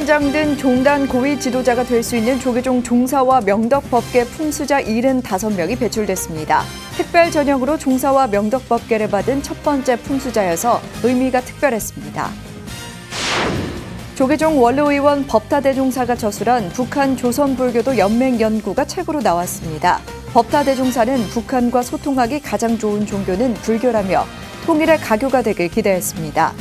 조계종원장 등 종단 고위 지도자가 될 수 있는 조계종 종사와 명덕법계 품수자 75명이 배출됐습니다. 특별 전형으로 종사와 명덕법계를 받은 첫 번째 품수자여서 의미가 특별했습니다. 조계종 원로의원 법타대종사가 저술한 북한 조선불교도 연맹연구가 책으로 나왔습니다. 법타대종사는 북한과 소통하기 가장 좋은 종교는 불교라며 통일의 가교가 되길 기대했습니다.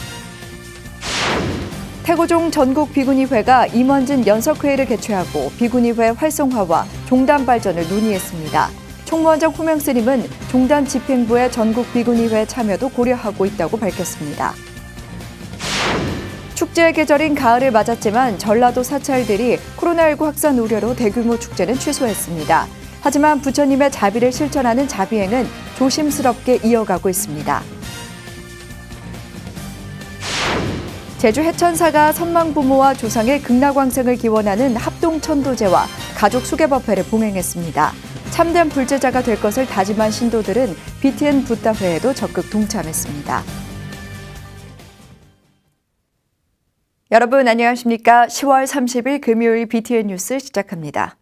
태고종 전국비구니회가 임원진 연석회의를 개최하고 비구니회 활성화와 종단 발전을 논의했습니다. 총무원장 호명 스님은 종단 집행부의 전국비구니회 참여도 고려하고 있다고 밝혔습니다. 축제의 계절인 가을을 맞았지만 전라도 사찰들이 코로나19 확산 우려로 대규모 축제는 취소했습니다. 하지만 부처님의 자비를 실천하는 자비행은 조심스럽게 이어가고 있습니다. 제주 해천사가 선망부모와 조상의 극락왕생을 기원하는 합동천도제와 가족수계법회를 봉행했습니다. 참된 불제자가 될 것을 다짐한 신도들은 BTN 붓다회에도 적극 동참했습니다. 여러분 안녕하십니까? 10월 30일 금요일 BTN 뉴스 시작합니다.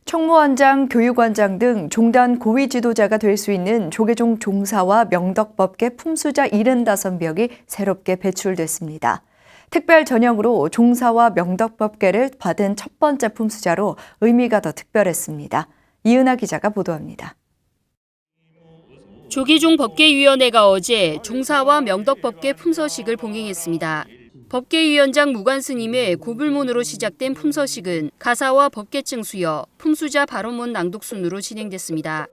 총무원장, 교육원장 등 종단 고위 지도자가 될 수 있는 조계종 종사와 명덕법계 품수자 75명이 새롭게 배출됐습니다. 특별 전형으로 종사와 명덕법계를 받은 첫 번째 품수자로 의미가 더 특별했습니다. 이은하 기자가 보도합니다. 조계종 법계위원회가 어제 종사와 명덕법계 품서식을 봉행했습니다. 법계위원장 무관 스님의 고불문으로 시작된 품서식은 가사와 법계증 수여, 품수자 발언문 낭독 순으로 진행됐습니다.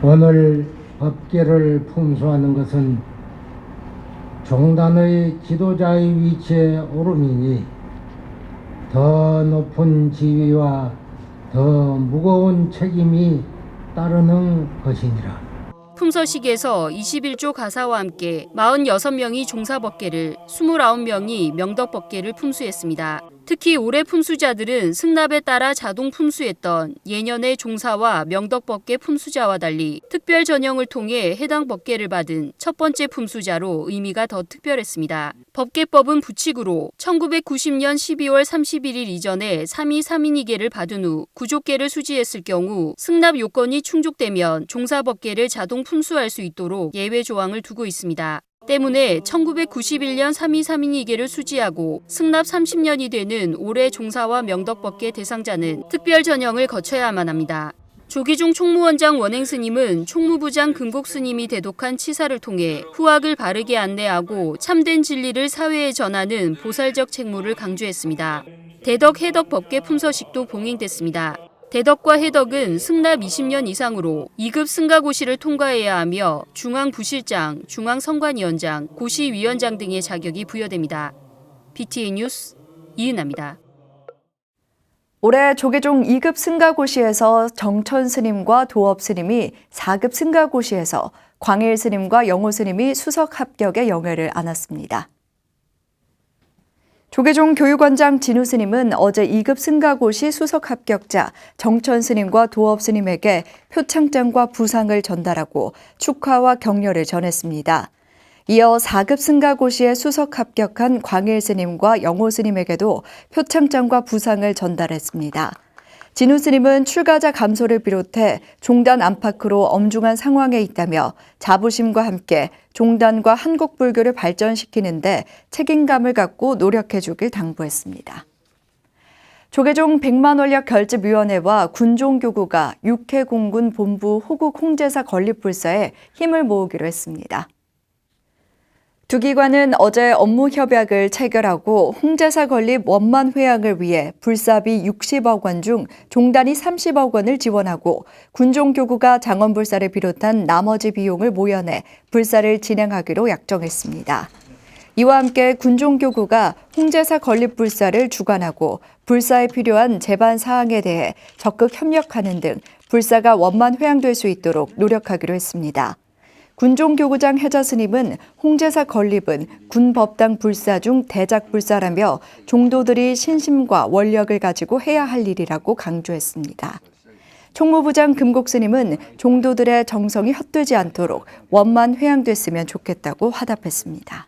오늘 법계를 품수하는 것은 종단의 지도자의 위치에 오름이니 더 높은 지위와 더 무거운 책임이 따르는 것이니라. 품서식에서 21조 가사와 함께 46명이 종사법계를, 29명이 명덕법계를 품수했습니다. 특히 올해 품수자들은 승납에 따라 자동 품수했던 예년의 종사와 명덕법계 품수자와 달리 특별 전형을 통해 해당 법계를 받은 첫 번째 품수자로 의미가 더 특별했습니다. 법계법은 부칙으로 1990년 12월 31일 이전에 3위 3인이계를 받은 후 구족계를 수지했을 경우 승납 요건이 충족되면 종사법계를 자동 품수할 수 있도록 예외 조항을 두고 있습니다. 때문에 1991년 3위 3인이계를 수지하고 승납 30년이 되는 올해 종사와 명덕법계 대상자는 특별 전형을 거쳐야만 합니다. 조계종 총무원장 원행스님은 총무부장 금곡스님이 대독한 치사를 통해 후학을 바르게 안내하고 참된 진리를 사회에 전하는 보살적 책무를 강조했습니다. 대덕 해덕 법계 품서식도 봉행됐습니다. 대덕과 해덕은 승납 20년 이상으로 2급 승가고시를 통과해야 하며 중앙부실장, 중앙선관위원장, 고시위원장 등의 자격이 부여됩니다. BTN 뉴스 이은하입니다. 올해 조계종 2급 승가고시에서 정천 스님과 도업 스님이 4급 승가고시에서 광일 스님과 영호 스님이 수석 합격의 영예를 안았습니다. 조계종 교육원장 진우 스님은 어제 2급 승가고시 수석 합격자 정천 스님과 도업 스님에게 표창장과 부상을 전달하고 축하와 격려를 전했습니다. 이어 4급 승가고시에 수석 합격한 광일 스님과 영호 스님에게도 표창장과 부상을 전달했습니다. 진우 스님은 출가자 감소를 비롯해 종단 안팎으로 엄중한 상황에 있다며 자부심과 함께 종단과 한국 불교를 발전시키는 데 책임감을 갖고 노력해 주길 당부했습니다. 조계종 100만 원력 결집위원회와 군종교구가 육해공군 본부 호국 홍제사 건립불사에 힘을 모으기로 했습니다. 두 기관은 어제 업무 협약을 체결하고 홍제사 건립 원만 회항을 위해 불사비 60억 원 중 종단이 30억 원을 지원하고 군종교구가 장원불사를 비롯한 나머지 비용을 모여내 불사를 진행하기로 약정했습니다. 이와 함께 군종교구가 홍제사 건립 불사를 주관하고 불사에 필요한 제반 사항에 대해 적극 협력하는 등 불사가 원만 회항될 수 있도록 노력하기로 했습니다. 군종교구장 해자 스님은 홍제사 건립은 군법당 불사 중 대작 불사라며 종도들이 신심과 원력을 가지고 해야 할 일이라고 강조했습니다. 총무부장 금곡 스님은 종도들의 정성이 헛되지 않도록 원만 회항됐으면 좋겠다고 화답했습니다.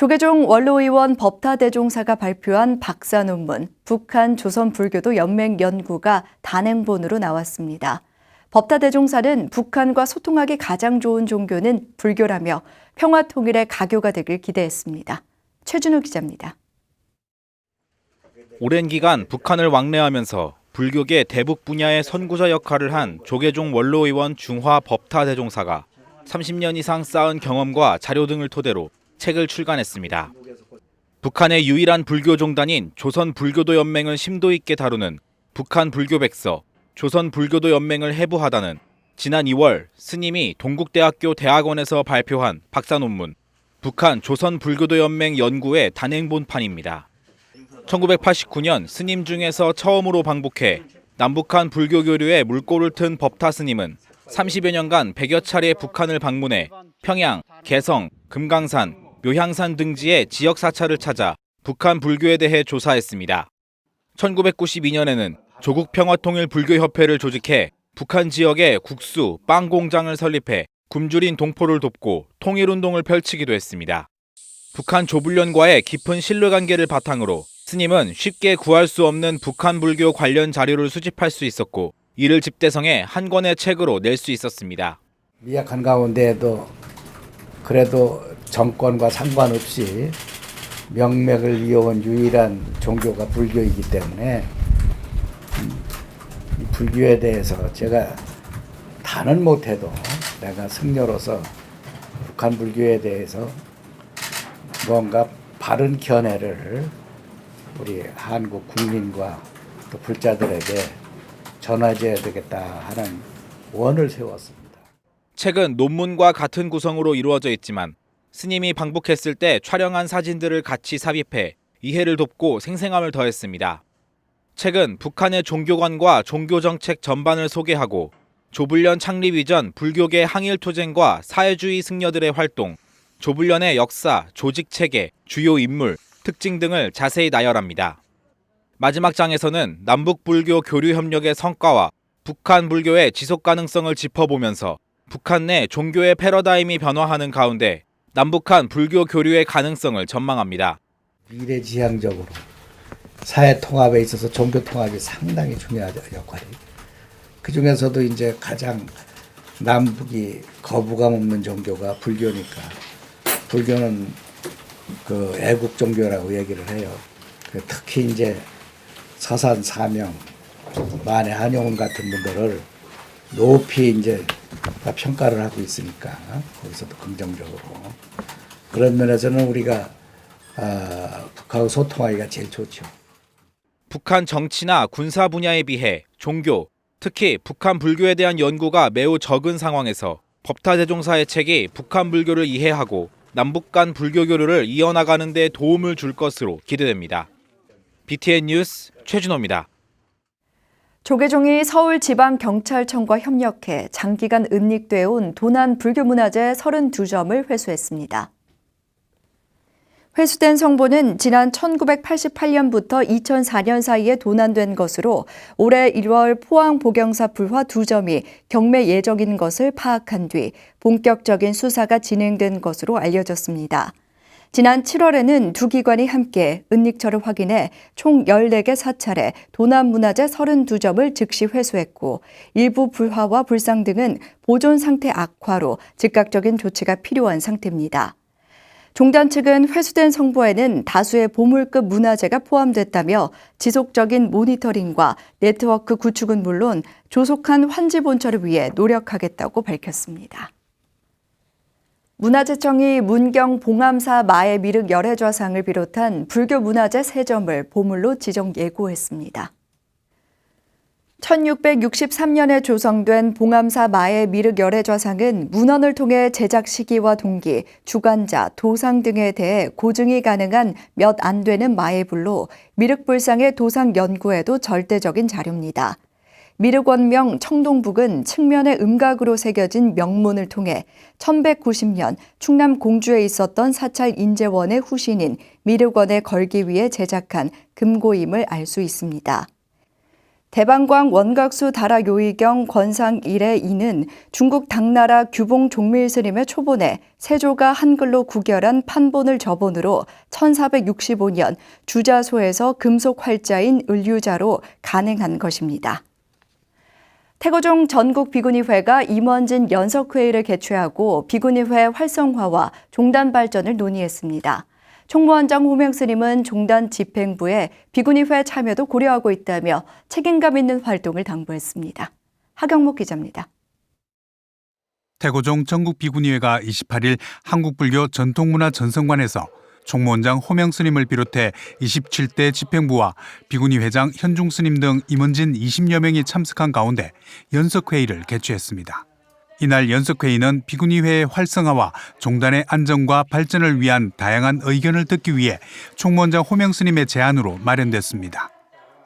조계종 원로의원 법타대종사가 발표한 박사 논문 북한 조선불교도 연맹 연구가 단행본으로 나왔습니다. 법타대종사는 북한과 소통하기 가장 좋은 종교는 불교라며 평화통일의 가교가 되길 기대했습니다. 최준우 기자입니다. 오랜 기간 북한을 왕래하면서 불교계 대북 분야의 선구자 역할을 한 조계종 원로의원 중화 법타대종사가 30년 이상 쌓은 경험과 자료 등을 토대로 책을 출간했습니다. 북한의 유일한 불교 종단인 조선불교도 연맹을 심도 있게 다루는 북한 불교백서 조선불교도 연맹을 해부하다는 지난 2월 스님이 동국대학교 대학원에서 발표한 박사 논문 북한 조선불교도 연맹 연구의 단행본판입니다. 1989년 스님 중에서 처음으로 방북해 남북한 불교 교류에 물꼬를 튼 법타 스님은 30여 년간 100여 차례 북한을 방문해 평양, 개성, 금강산, 묘향산 등지의 지역 사찰을 찾아 북한 불교에 대해 조사했습니다. 1992년에는 조국평화통일불교협회를 조직해 북한 지역에 국수, 빵 공장을 설립해 굶주린 동포를 돕고 통일운동을 펼치기도 했습니다. 북한 조불련과의 깊은 신뢰관계를 바탕으로 스님은 쉽게 구할 수 없는 북한 불교 관련 자료를 수집할 수 있었고 이를 집대성해 한 권의 책으로 낼 수 있었습니다. 미약한 가운데에도 그래도 정권과 상관없이 명맥을 이어온 유일한 종교가 불교이기 때문에 이 불교에 대해서 제가 다는 못해도 내가 승려로서 북한 불교에 대해서 뭔가 바른 견해를 우리 한국 국민과 또 불자들에게 전해줘야 되겠다 하는 원을 세웠습니다. 책은 논문과 같은 구성으로 이루어져 있지만 스님이 방북했을 때 촬영한 사진들을 같이 삽입해 이해를 돕고 생생함을 더했습니다. 책은 북한의 종교관과 종교정책 전반을 소개하고 조불련 창립 이전 불교계 항일투쟁과 사회주의 승려들의 활동, 조불련의 역사, 조직체계, 주요 인물, 특징 등을 자세히 나열합니다. 마지막 장에서는 남북불교 교류협력의 성과와 북한 불교의 지속가능성을 짚어보면서 북한 내 종교의 패러다임이 변화하는 가운데 남북한 불교 교류의 가능성을 전망합니다. 미래지향적으로 사회 통합에 있어서 종교 통합이 상당히 중요한 역할이. 그 중에서도 이제 가장 남북이 거부감 없는 종교가 불교니까 불교는 그 애국 종교라고 얘기를 해요. 특히 이제 서산 사명, 만해 한용운 같은 분들을 높이 이제 평가를 하고 있으니까 거기서도 긍정적으로 그런 면에서는 우리가 북하고 소통하기가 제일 좋죠. 북한 정치나 군사 분야에 비해 종교, 특히 북한 불교에 대한 연구가 매우 적은 상황에서 법타대종사의 책이 북한 불교를 이해하고 남북 간 불교 교류를 이어나가는 데 도움을 줄 것으로 기대됩니다. BTN 뉴스 최준호입니다. 조계종이 서울지방경찰청과 협력해 장기간 은닉돼 온 도난 불교문화재 32점을 회수했습니다. 회수된 성보는 지난 1988년부터 2004년 사이에 도난된 것으로 올해 1월 포항 보경사 불화 2점이 경매 예정인 것을 파악한 뒤 본격적인 수사가 진행된 것으로 알려졌습니다. 지난 7월에는 두 기관이 함께 은닉처를 확인해 총 14개 사찰에 도난 문화재 32점을 즉시 회수했고 일부 불화와 불상 등은 보존 상태 악화로 즉각적인 조치가 필요한 상태입니다. 종단 측은 회수된 성보에는 다수의 보물급 문화재가 포함됐다며 지속적인 모니터링과 네트워크 구축은 물론 조속한 환지 본처를 위해 노력하겠다고 밝혔습니다. 문화재청이 문경 봉암사 마의 미륵 열애좌상을 비롯한 불교 문화재 3점을 보물로 지정 예고했습니다. 1663년에 조성된 봉암사 마의 미륵 열애좌상은 문헌을 통해 제작 시기와 동기, 주관자, 도상 등에 대해 고증이 가능한 몇 안 되는 마의불로 미륵불상의 도상 연구에도 절대적인 자료입니다. 미륵원명 청동북은 측면에 음각으로 새겨진 명문을 통해 1190년 충남 공주에 있었던 사찰 인재원의 후신인 미륵원에 걸기 위해 제작한 금고임을 알 수 있습니다. 대방광 원각수 다라 요의경 권상 1의 2는 중국 당나라 규봉 종밀 스님의 초본에 세조가 한글로 구결한 판본을 저본으로 1465년 주자소에서 금속 활자인 을류자로 간행한 것입니다. 태고종 전국 비구니회가 임원진 연석회의를 개최하고 비구니회 활성화와 종단 발전을 논의했습니다. 총무원장 호명 스님은 종단 집행부에 비구니회 참여도 고려하고 있다며 책임감 있는 활동을 당부했습니다. 하경목 기자입니다. 태고종 전국 비구니회가 28일 한국불교 전통문화전성관에서 총무원장 호명 스님을 비롯해 27대 집행부와 비구니 회장 현중 스님 등 임원진 20여 명이 참석한 가운데 연석회의를 개최했습니다. 이날 연석회의는 비구니회의 활성화와 종단의 안정과 발전을 위한 다양한 의견을 듣기 위해 총무원장 호명 스님의 제안으로 마련됐습니다.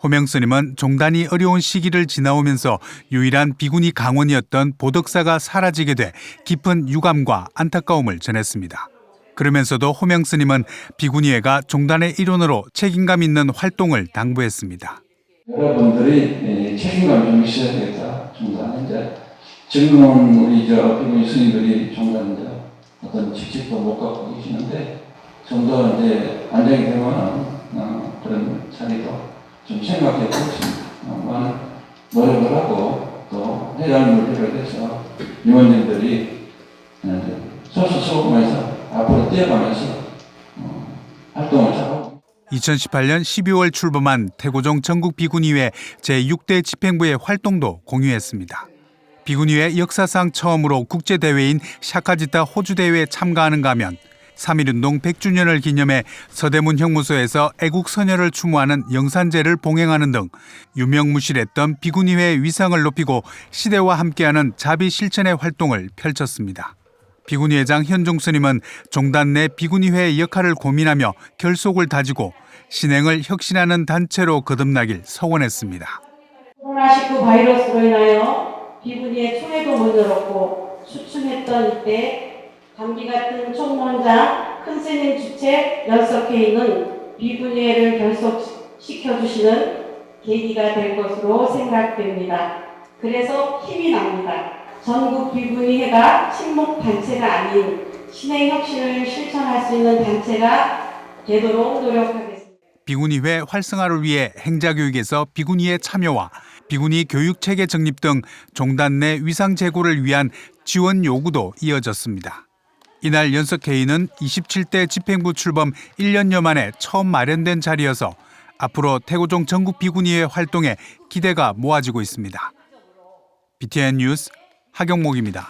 호명 스님은 종단이 어려운 시기를 지나오면서 유일한 비구니 강원이었던 보덕사가 사라지게 돼 깊은 유감과 안타까움을 전했습니다. 그러면서도 호명 스님은 비구니회가 종단의 일원으로 책임감 있는 활동을 당부했습니다. 여러분들이 책임감 좀 있어야 되겠다. 종단은 이제 지금은 우리 비구니 스님들이 종단 어떤 직책도 못 갖고 계시는데 좀 더 이제 안정이 되면 그런 자리도 좀 생각해 보겠습니다. 많은 노력을 하고 또 회장님을 비롯해서 임원님들이 소수소금해서 앞으로 뛰어가면서 활동을 잘하고 2018년 12월 출범한 태고종 전국 비구니회 제6대 집행부의 활동도 공유했습니다. 비구니회 역사상 처음으로 국제대회인 샤카지타 호주대회에 참가하는가 하면 3.1운동 100주년을 기념해 서대문 형무소에서 애국선열을 추모하는 영산제를 봉행하는 등 유명무실했던 비구니회의 위상을 높이고 시대와 함께하는 자비 실천의 활동을 펼쳤습니다. 비구니 회장 현종 스님은 종단 내 비구니회의 역할을 고민하며 결속을 다지고 신행을 혁신하는 단체로 거듭나길 서원했습니다. 코로나19 바이러스로 인하여 비구니의 총회도 못 열었고 수충했던 이때 감기 같은 총무원장 큰 스님 주최 연석회의는 비구니회를 결속시켜주시는 계기가 될 것으로 생각됩니다. 그래서 힘이 납니다. 전국 비구니회가 친목 단체가 아닌 신행 혁신을 실천할 수 있는 단체가 되도록 노력하겠습니다. 비구니회 활성화를 위해 행자교육에서 비구니의 참여와 비구니 교육체계 정립 등 종단 내 위상 제고를 위한 지원 요구도 이어졌습니다. 이날 연석회의는 27대 집행부 출범 1년여 만에 처음 마련된 자리여서 앞으로 태고종 전국 비구니회 활동에 기대가 모아지고 있습니다. BTN 뉴스 하경목입니다.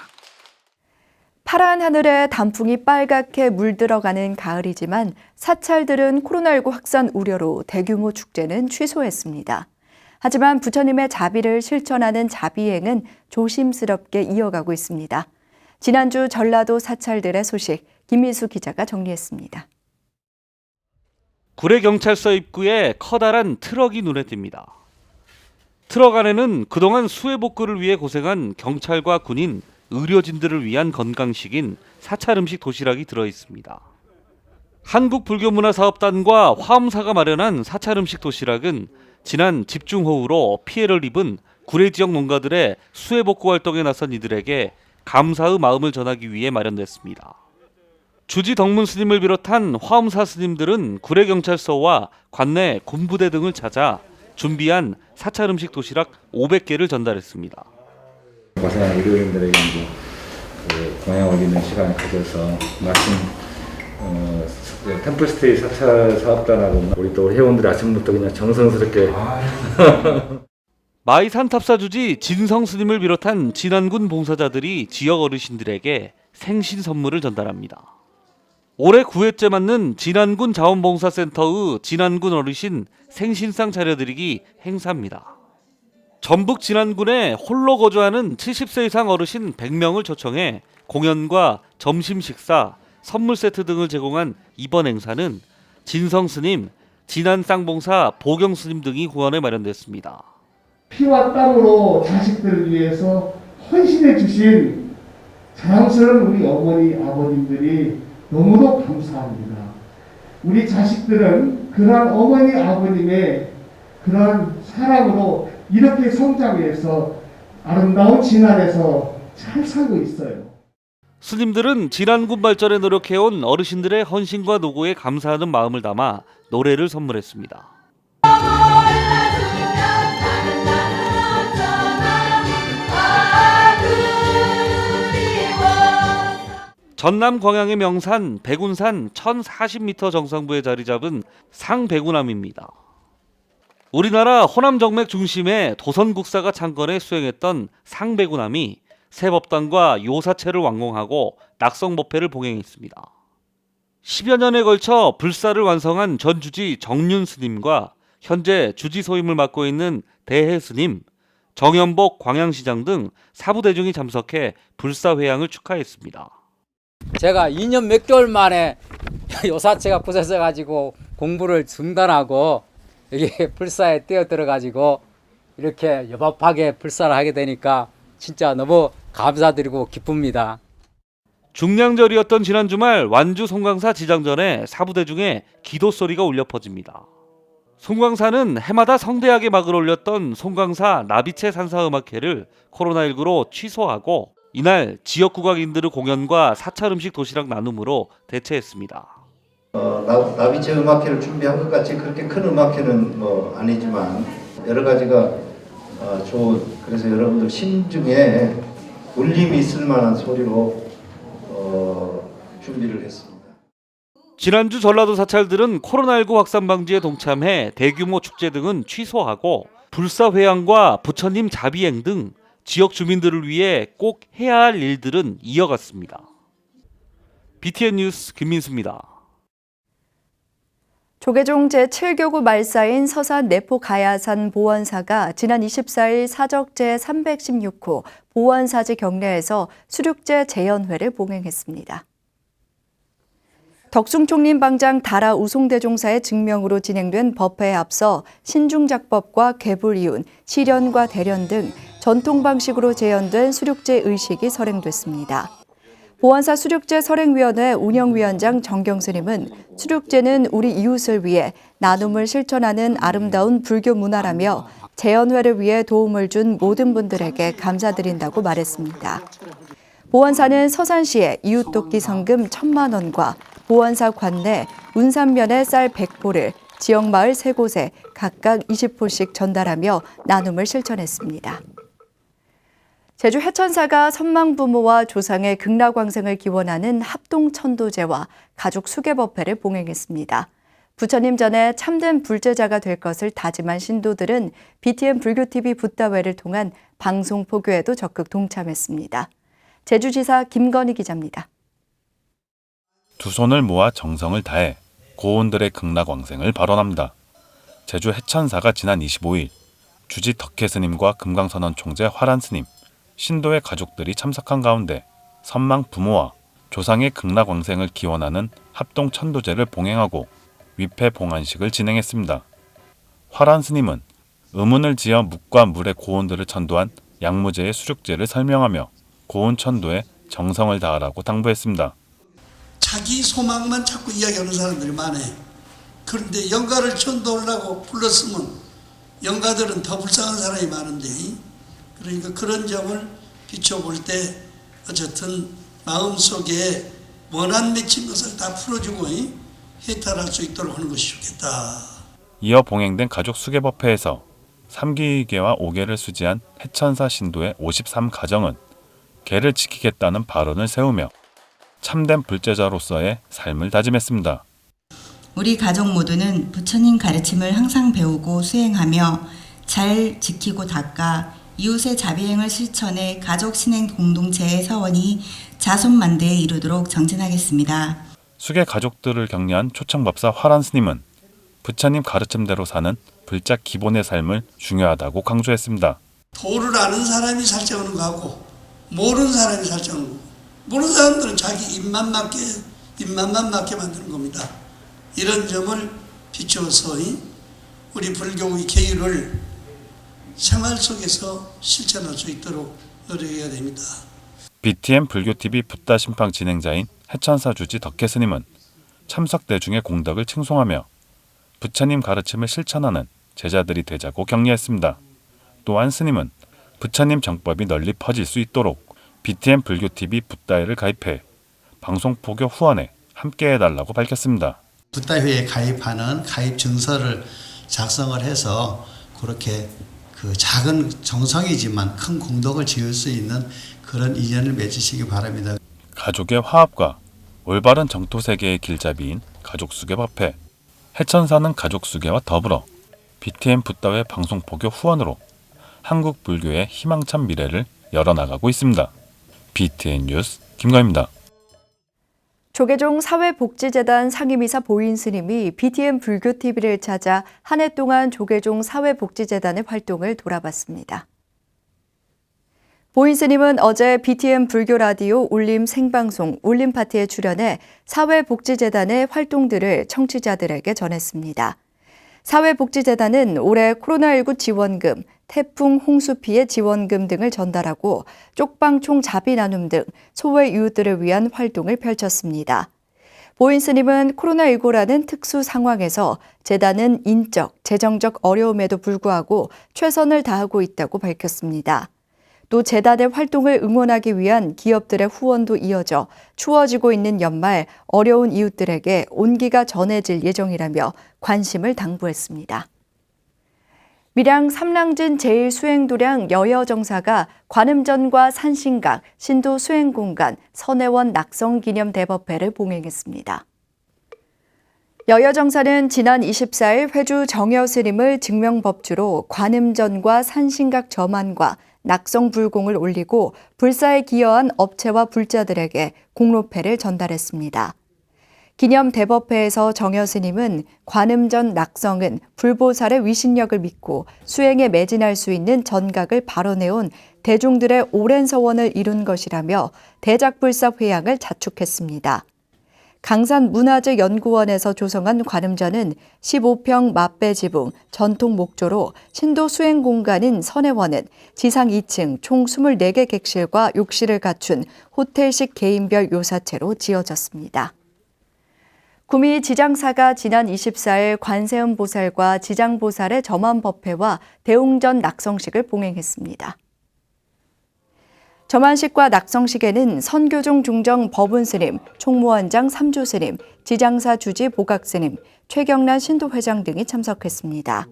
파란 하늘에 단풍이 빨갛게 물들어가는 가을이지만 사찰들은 코로나19 확산 우려로 대규모 축제는 취소했습니다. 하지만 부처님의 자비를 실천하는 자비행은 조심스럽게 이어가고 있습니다. 지난주 전라도 사찰들의 소식 김민수 기자가 정리했습니다. 구례경찰서 입구에 커다란 트럭이 눈에 띕니다. 트럭 안에는 그동안 수해 복구를 위해 고생한 경찰과 군인, 의료진들을 위한 건강식인 사찰음식 도시락이 들어있습니다. 한국불교문화사업단과 화엄사가 마련한 사찰음식 도시락은 지난 집중호우로 피해를 입은 구례 지역 농가들의 수해 복구 활동에 나선 이들에게 감사의 마음을 전하기 위해 마련됐습니다. 주지 덕문 스님을 비롯한 화엄사 스님들은 구례경찰서와 관내 군부대 등을 찾아 준비한 사찰음식 도시락 500개를 전달했습니다. 고생한 의료인들에게 공양을 있는 시간을 가져서 마침 템플스테이 사찰 사업단하고 우리 또 회원들이 아침부터 그냥 정성스럽게 마이 산탑사 주지 진성 스님을 비롯한 진안군 봉사자들이 지역 어르신들에게 생신 선물을 전달합니다. 올해 9회째 맞는 진안군 자원봉사센터의 진안군 어르신 생신상 차려드리기 행사입니다. 전북 진안군에 홀로 거주하는 70세 이상 어르신 100명을 초청해 공연과 점심 식사, 선물 세트 등을 제공한 이번 행사는 진성 스님, 진안 쌍봉사 보경 스님 등이 후원에 마련됐습니다. 피와 땀으로 자식들을 위해서 헌신해 주신 자랑스러운 우리 어머니, 아버님들이 너무도 감사합니다. 우리 자식들은 그러한 어머니, 아버님의 그러한 사랑으로 이렇게 성장해서 아름다운 진안에서 잘 살고 있어요. 스님들은 진안군 발전에 노력해온 어르신들의 헌신과 노고에 감사하는 마음을 담아 노래를 선물했습니다. 전남 광양의 명산 백운산 1040m 정상부에 자리 잡은 상백운암입니다. 우리나라 호남 정맥 중심의 도선국사가 창건해 수행했던 상백운암이 세법당과 요사체를 완공하고 낙성법회를 봉행했습니다. 10여 년에 걸쳐 불사를 완성한 전 주지 정륜 스님과 현재 주지 소임을 맡고 있는 대해 스님, 정연복 광양시장 등 사부대중이 참석해 불사회양을 축하했습니다. 제가 2년 몇 개월 만에 요사체가 부서져가지고 공부를 중단하고 여기 불사에 뛰어들어가지고 이렇게 여법하게 불사를 하게 되니까 진짜 너무 감사드리고 기쁩니다. 중량절이었던 지난 주말 완주 송광사 지장전에 사부대중의 기도 소리가 울려 퍼집니다. 송광사는 해마다 성대하게 막을 올렸던 송광사 나비채 산사음악회를 코로나19로 취소하고 이날 지역 국악인들의 공연과 사찰 음식 도시락 나눔으로 대체했습니다. 나비채 음악회를 준비한 것 같이 그렇게 큰 음악회는 아니지만 여러 가지가 좋은, 그래서 여러분들 심중에 울림이 있을 만한 소리로 준비를 했습니다. 지난주 전라도 사찰들은 코로나19 확산 방지에 동참해 대규모 축제 등은 취소하고 불사회양과 부처님 자비행 등 지역 주민들을 위해 꼭 해야 할 일들은 이어갔습니다. BTN 뉴스 김민수입니다. 조계종 제7교구 말사인 서산 내포 가야산 보원사가 지난 24일 사적제 316호 보원사지 경례에서 수륙제 재연회를 봉행했습니다. 덕숭총림방장 다라 우송대종사의 증명으로 진행된 법회에 앞서 신중작법과 계불이운, 시련과 대련 등 전통 방식으로 재현된 수륙제 의식이 설행됐습니다. 보안사 수륙제 설행위원회 운영위원장 정경스님은 수륙제는 우리 이웃을 위해 나눔을 실천하는 아름다운 불교 문화라며 재연회를 위해 도움을 준 모든 분들에게 감사드린다고 말했습니다. 보안사는 서산시에 이웃돕기 성금 1,000만 원과 보안사 관내 운산면에 쌀 100포를 지역마을 3곳에 각각 20포씩 전달하며 나눔을 실천했습니다. 제주 해천사가 선망부모와 조상의 극락왕생을 기원하는 합동천도제와 가족 수계법회를 봉행했습니다. 부처님 전에 참된 불제자가 될 것을 다짐한 신도들은 BTN 불교TV 붓다회를 통한 방송 포교에도 적극 동참했습니다. 제주지사 김건희 기자입니다. 두 손을 모아 정성을 다해 고온들의 극락왕생을 발언합니다. 제주 해천사가 지난 25일 주지 덕혜 스님과 금강선원 총재 화란 스님, 신도의 가족들이 참석한 가운데 선망 부모와 조상의 극락왕생을 기원하는 합동천도제를 봉행하고 위패 봉안식을 진행했습니다. 화란 스님은 의문을 지어 묵과 물의 고온들을 천도한 양무제의 수륙제를 설명하며 고온천도에 정성을 다하라고 당부했습니다. 자기 소망만 자꾸 이야기하는 사람들이 많아요. 그런데 영가를 천도하려고 불렀으면 영가들은 더 불쌍한 사람이 많은데, 그러니까 그런 점을 비춰볼 때 어쨌든 마음속에 원한 맺힌 것을 다 풀어주고 해탈할 수 있도록 하는 것이 좋겠다. 이어 봉행된 가족 수계법회에서 3기계와 5계를 수지한 해천사 신도의 53가정은 계를 지키겠다는 발언을 세우며 참된 불제자로서의 삶을 다짐했습니다. 우리 가족 모두는 부처님 가르침을 항상 배우고 수행하며 잘 지키고 닦아 이웃의 자비행을 실천해 가족 신행 공동체의 사원이 자손만대에 이루도록 정진하겠습니다. 수계 가족들을 격려한 초청법사 화란 스님은 부처님 가르침대로 사는 불자 기본의 삶을 중요하다고 강조했습니다. 도를 아는 사람이 살짝하는 거하고 모르는 사람이 살짝하는 거고, 모르는 사람들은 자기 입만 맞게 만드는 겁니다. 이런 점을 비추어서 우리 불교의 계율을 생활 속에서 실천할 수 있도록 노력해야 됩니다. BTN 불교TV 붓다 심방 진행자인 해천사 주지 덕혜 스님은 참석 대중의 공덕을 칭송하며 부처님 가르침을 실천하는 제자들이 되자고 격려했습니다. 또한 스님은 부처님 정법이 널리 퍼질 수 있도록 BTN 불교TV 붓다회를 가입해 방송 포교 후원에 함께해달라고 밝혔습니다. 붓다회에 가입하는 가입 증서를 작성을 해서 그렇게 그 작은 정성이지만 큰 공덕을 지을 수 있는 그런 인연을 맺으시기 바랍니다. 가족의 화합과 올바른 정토세계의 길잡이인 가족수계협회, 해천사는 가족수계와 더불어 BTN 붓다회 방송 포교 후원으로 한국 불교의 희망찬 미래를 열어나가고 있습니다. BTN 뉴스 김가입니다. 조계종 사회복지재단 상임이사 보인 스님이 BTN 불교TV를 찾아 한 해 동안 조계종 사회복지재단의 활동을 돌아봤습니다. 보인 스님은 어제 BTN 불교라디오 울림 생방송 울림파티에 출연해 사회복지재단의 활동들을 청취자들에게 전했습니다. 사회복지재단은 올해 코로나19 지원금, 태풍 홍수 피해 지원금 등을 전달하고 쪽방총 자비 나눔 등 소외 이웃들을 위한 활동을 펼쳤습니다. 보인 스님은 코로나19라는 특수 상황에서 재단은 인적, 재정적 어려움에도 불구하고 최선을 다하고 있다고 밝혔습니다. 또 재단의 활동을 응원하기 위한 기업들의 후원도 이어져 추워지고 있는 연말 어려운 이웃들에게 온기가 전해질 예정이라며 관심을 당부했습니다. 밀양 삼랑진 제1수행도량 여여정사가 관음전과 산신각, 신도 수행공간, 선혜원 낙성기념대법회를 봉행했습니다. 여여정사는 지난 24일 회주 정여스님을 증명법주로 관음전과 산신각 점안과 낙성불공을 올리고 불사에 기여한 업체와 불자들에게 공로패를 전달했습니다. 기념 대법회에서 정여스님은 관음전 낙성은 불보살의 위신력을 믿고 수행에 매진할 수 있는 전각을 발원해온 대중들의 오랜 서원을 이룬 것이라며 대작불사 회양을 자축했습니다. 강산문화재연구원에서 조성한 관음전은 15평 맞배지붕 전통 목조로 신도 수행 공간인 선혜원은 지상 2층 총 24개 객실과 욕실을 갖춘 호텔식 개인별 요사체로 지어졌습니다. 구미 지장사가 지난 24일 관세음 보살과 지장보살의 점안법회와 대웅전 낙성식을 봉행했습니다. 점안식과 낙성식에는 선교종 중정 법운스님, 총무원장 삼조스님, 지장사 주지 보각스님, 최경란 신도회장 등이 참석했습니다.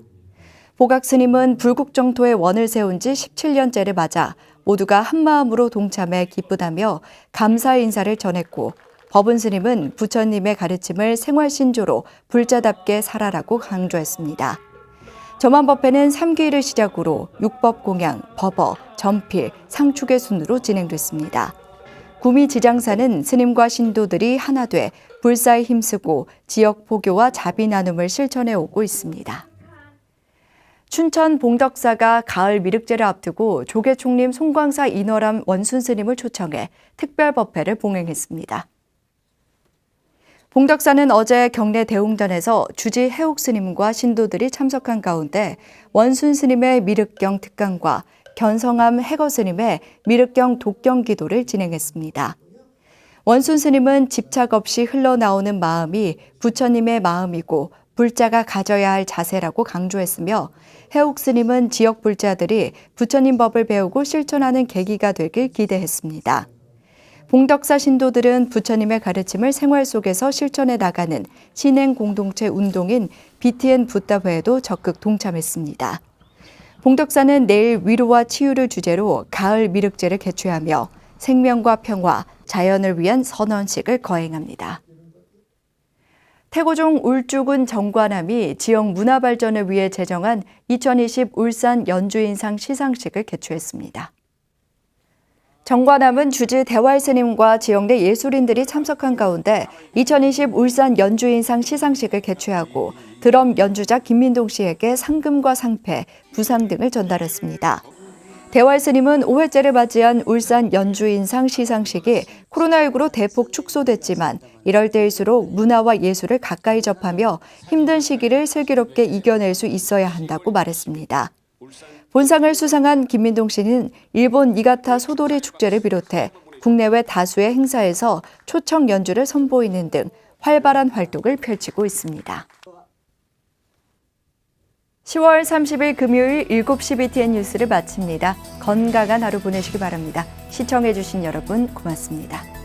보각스님은 불국정토의 원을 세운 지 17년째를 맞아 모두가 한마음으로 동참해 기쁘다며 감사 인사를 전했고 법운스님은 부처님의 가르침을 생활신조로 불자답게 살아라고 강조했습니다. 점안법회는 3기일을 시작으로 육법공양, 법어, 전필, 상축의 순으로 진행됐습니다. 구미 지장사는 스님과 신도들이 하나 돼 불사에 힘쓰고 지역 포교와 자비 나눔을 실천해 오고 있습니다. 춘천 봉덕사가 가을 미륵제를 앞두고 조계총림 송광사 인월암 원순스님을 초청해 특별법회를 봉행했습니다. 봉덕사는 어제 경내 대웅전에서 주지 해옥스님과 신도들이 참석한 가운데 원순스님의 미륵경 특강과 견성암 해거스님의 미륵경 독경 기도를 진행했습니다. 원순스님은 집착 없이 흘러나오는 마음이 부처님의 마음이고 불자가 가져야 할 자세라고 강조했으며 해옥스님은 지역 불자들이 부처님 법을 배우고 실천하는 계기가 되길 기대했습니다. 봉덕사 신도들은 부처님의 가르침을 생활 속에서 실천해 나가는 신행 공동체 운동인 BTN 붓다회에도 적극 동참했습니다. 봉덕사는 내일 위로와 치유를 주제로 가을 미륵제를 개최하며 생명과 평화, 자연을 위한 선언식을 거행합니다. 태고종 울주군 정관함이 지역 문화 발전을 위해 제정한 2020 울산 연주인상 시상식을 개최했습니다. 정관함은 주지 대활스님과 지역 내 예술인들이 참석한 가운데 2020 울산 연주인상 시상식을 개최하고 드럼 연주자 김민동 씨에게 상금과 상패, 부상 등을 전달했습니다. 대활스님은 5회째를 맞이한 울산 연주인상 시상식이 코로나19로 대폭 축소됐지만 이럴 때일수록 문화와 예술을 가까이 접하며 힘든 시기를 슬기롭게 이겨낼 수 있어야 한다고 말했습니다. 본상을 수상한 김민동 씨는 일본 니가타 소도리 축제를 비롯해 국내외 다수의 행사에서 초청 연주를 선보이는 등 활발한 활동을 펼치고 있습니다. 10월 30일 금요일 7시 BTN 뉴스를 마칩니다. 건강한 하루 보내시기 바랍니다. 시청해주신 여러분 고맙습니다.